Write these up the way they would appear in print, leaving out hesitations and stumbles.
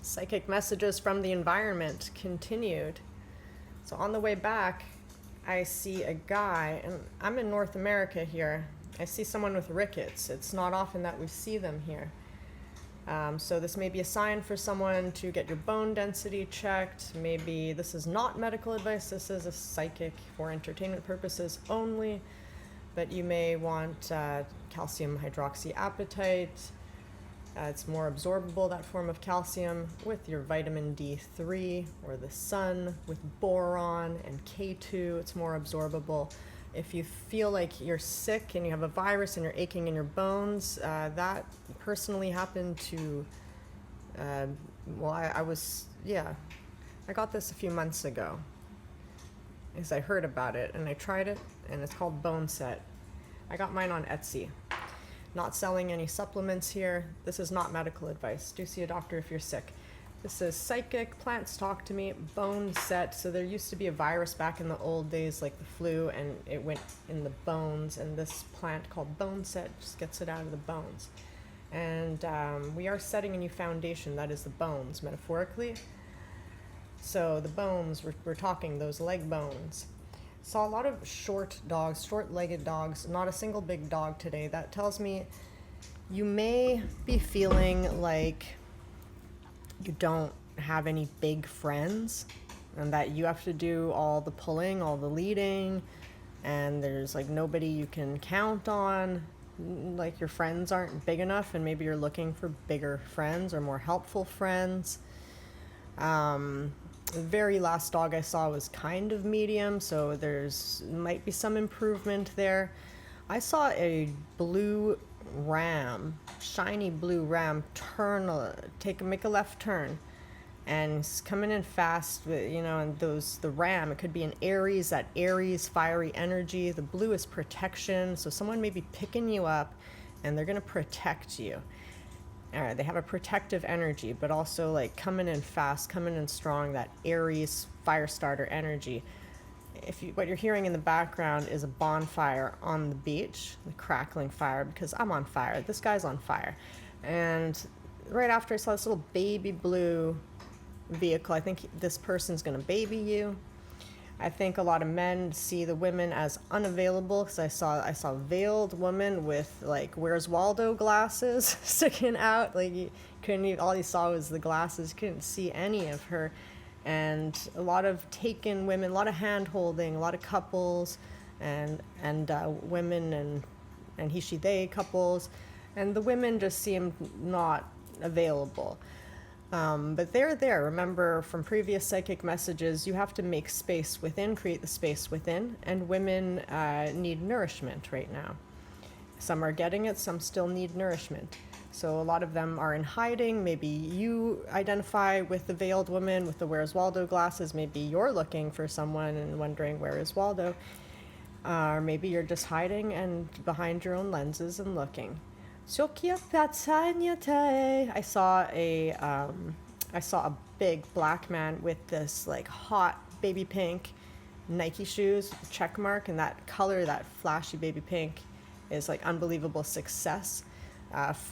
Psychic messages from the environment continued. So on the way back, I see a guy, and I'm in North America here. I see someone with rickets. It's not often that we see them here. So this may be a sign for someone to get your bone density checked. Maybe this is not medical advice. This is a psychic for entertainment purposes only. But you may want calcium hydroxyapatite. It's more absorbable, that form of calcium, with your vitamin D3 or the sun, with boron and K2, it's more absorbable. If you feel like you're sick and you have a virus and you're aching in your bones, that personally happened to, I got this a few months ago, because I heard about it and I tried it, and it's called Boneset. I got mine on Etsy. Not selling any supplements here. This is not medical advice. Do see a doctor if you're sick. This is psychic, plants talk to me, Boneset. So there used to be a virus back in the old days, like the flu, and it went in the bones, and this plant called Boneset just gets it out of the bones. And we are setting a new foundation, that is the bones, metaphorically. So the bones, we're talking those leg bones. Saw a lot of short dogs, short-legged dogs, not a single big dog today. That tells me you may be feeling like you don't have any big friends, and that you have to do all the pulling, all the leading, and there's like nobody you can count on. Like your friends aren't big enough, and maybe you're looking for bigger friends or more helpful friends. The very last dog I saw was kind of medium, so might be some improvement there. I saw a blue ram, shiny blue ram, make a left turn, and it's coming in fast, and the ram, it could be an Aries, that Aries fiery energy. The blue is protection, so someone may be picking you up and they're going to protect you. They have a protective energy, but also like coming in fast, coming in strong, that Aries fire starter energy. What you're hearing in the background is a bonfire on the beach, the crackling fire, because I'm on fire. This guy's on fire. And right after I saw this little baby blue vehicle, I think this person's going to baby you. I think a lot of men see the women as unavailable, because I saw a veiled woman with like Where's Waldo glasses sticking out. Like all you saw was the glasses. You couldn't see any of her. And a lot of taken women, a lot of hand holding, a lot of couples, and women and he, she, they couples, and the women just seemed not available. But they're there. Remember from previous psychic messages, you have to make space within, create the space within, and women need nourishment right now. Some are getting it, some still need nourishment. So a lot of them are in hiding. Maybe you identify with the veiled woman with the Where's Waldo glasses. Maybe you're looking for someone and wondering where is Waldo. Or maybe you're just hiding and behind your own lenses and looking. I saw a big black man with this like hot baby pink Nike shoes, check mark, and that color, that flashy baby pink, is like unbelievable success.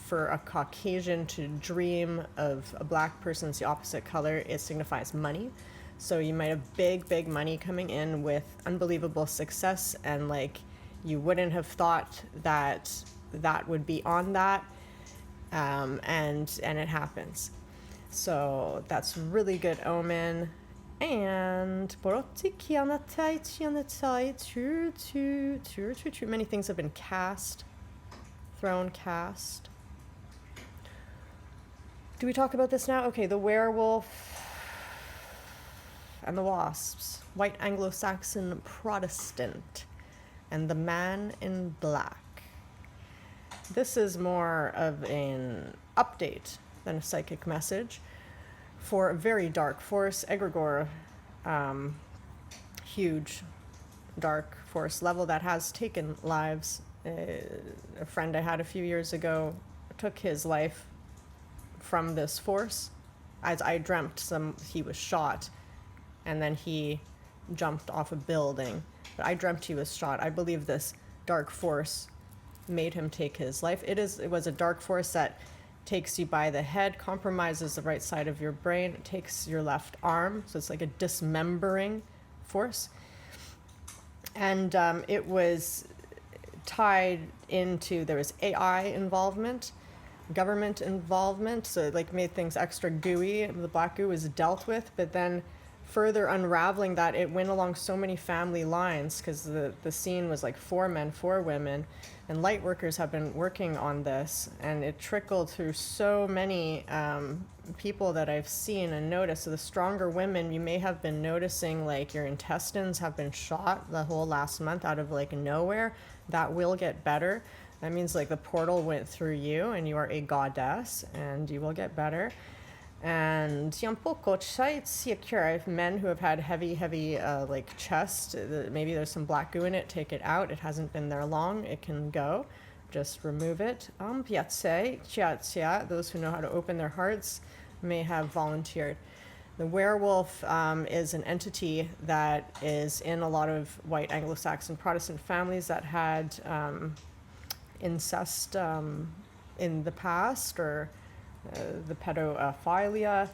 For a Caucasian to dream of a black person's the opposite color, it signifies money. So you might have big money coming in with unbelievable success, and like you wouldn't have thought that would be on that, and it happens. So that's really good omen. And many things have been thrown cast. Do we talk about this now? Okay, the werewolf and the wasps, white Anglo-Saxon Protestant, and the man in black. This is more of an update than a psychic message for a very dark force, egregore, huge dark force level that has taken lives. A friend I had a few years ago took his life from this force. As I dreamt he was shot, and then he jumped off a building. But I dreamt he was shot. I believe this dark force made him take his life. It was a dark force that takes you by the head, compromises the right side of your brain, takes your left arm, so it's like a dismembering force. And it was tied into, there was AI involvement, government involvement, so it like made things extra gooey. The black goo was dealt with, but then further unraveling that, it went along so many family lines, because the scene was like 4 men, 4 women, and light workers have been working on this, and it trickled through so many people that I've seen and noticed. So the stronger women, you may have been noticing like your intestines have been shot the whole last month out of like nowhere. That will get better. That means like the portal went through you and you are a goddess and you will get better. And men who have had heavy like chest, maybe there's some black goo in it, take it out. It hasn't been there long, it can go. Just remove it. Those who know how to open their hearts may have volunteered. The werewolf is an entity that is in a lot of white Anglo-Saxon Protestant families that had incest in the past, or the pedophilia,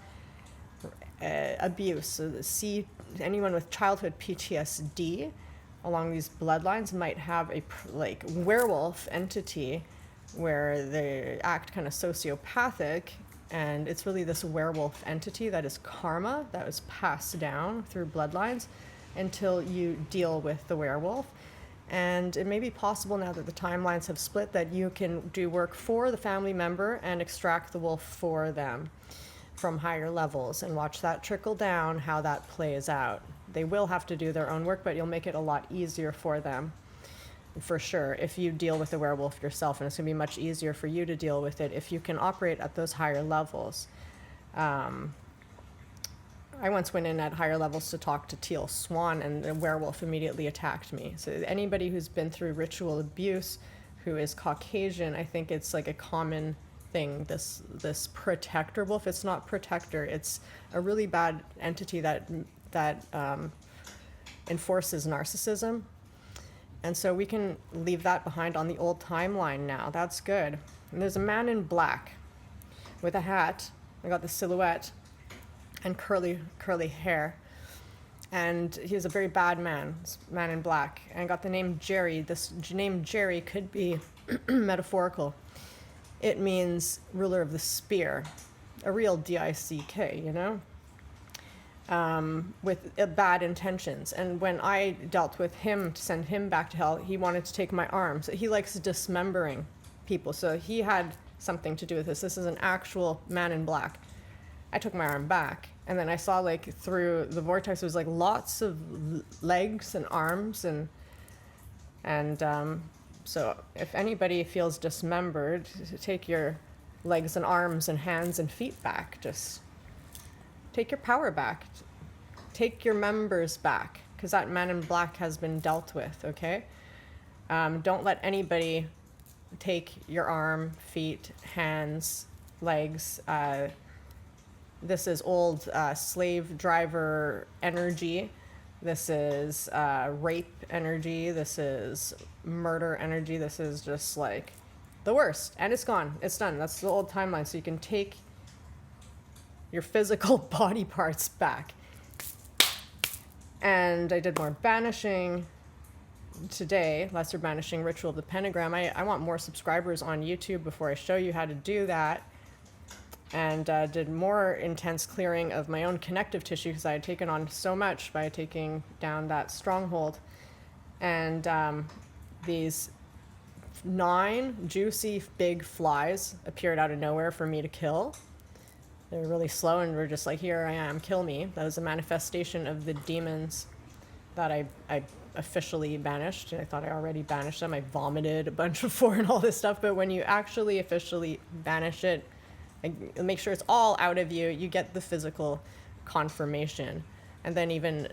abuse. So anyone with childhood PTSD along these bloodlines might have a like werewolf entity where they act kind of sociopathic, and it's really this werewolf entity that is karma that was passed down through bloodlines until you deal with the werewolf. And it may be possible now that the timelines have split that you can do work for the family member and extract the wolf for them from higher levels, and watch that trickle down, how that plays out. They will have to do their own work, but you'll make it a lot easier for them, for sure, if you deal with the werewolf yourself. And it's going to be much easier for you to deal with it if you can operate at those higher levels. I once went in at higher levels to talk to Teal Swan, and the werewolf immediately attacked me. So anybody who's been through ritual abuse, who is Caucasian, I think it's like a common thing, this protector wolf. It's not protector, it's a really bad entity that enforces narcissism. And so we can leave that behind on the old timeline now. That's good. And there's a man in black with a hat. I got the silhouette and curly hair. And he's a very bad man in black. And I got the name Jerry. This name Jerry could be metaphorical. It means ruler of the spear, a real D-I-C-K, you know? With bad intentions. And when I dealt with him to send him back to hell, he wanted to take my arm. So he likes dismembering people. So he had something to do with this. This is an actual man in black. I took my arm back, and then I saw like through the vortex, there was like lots of legs and arms, and so if anybody feels dismembered, take your legs and arms and hands and feet back. Just take your power back. Take your members back, because that man in black has been dealt with, okay? Don't let anybody take your arm, feet, hands, legs. This is old slave driver energy. This is rape energy. This is murder energy. This is just like the worst. And it's gone. It's done. That's the old timeline. So you can take your physical body parts back. And I did more banishing today, lesser banishing ritual of the pentagram. I want more subscribers on YouTube before I show you how to do that. And did more intense clearing of my own connective tissue, because I had taken on so much by taking down that stronghold. And these 9 juicy big flies appeared out of nowhere for me to kill. They were really slow and were just like, here I am, kill me. That was a manifestation of the demons that I officially banished. I thought I already banished them. I vomited a bunch before and all this stuff. But when you actually officially banish it, make sure it's all out of you, you get the physical confirmation. And then even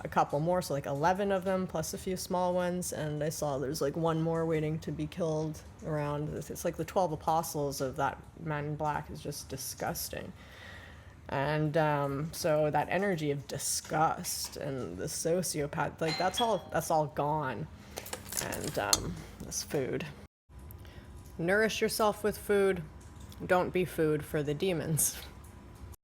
a couple more, so like 11 of them plus a few small ones. And I saw there's like one more waiting to be killed around. It's like the 12 apostles of that man in black is just disgusting. And so that energy of disgust and the sociopath, like that's all gone. And this food. Nourish yourself with food. Don't be food for the demons.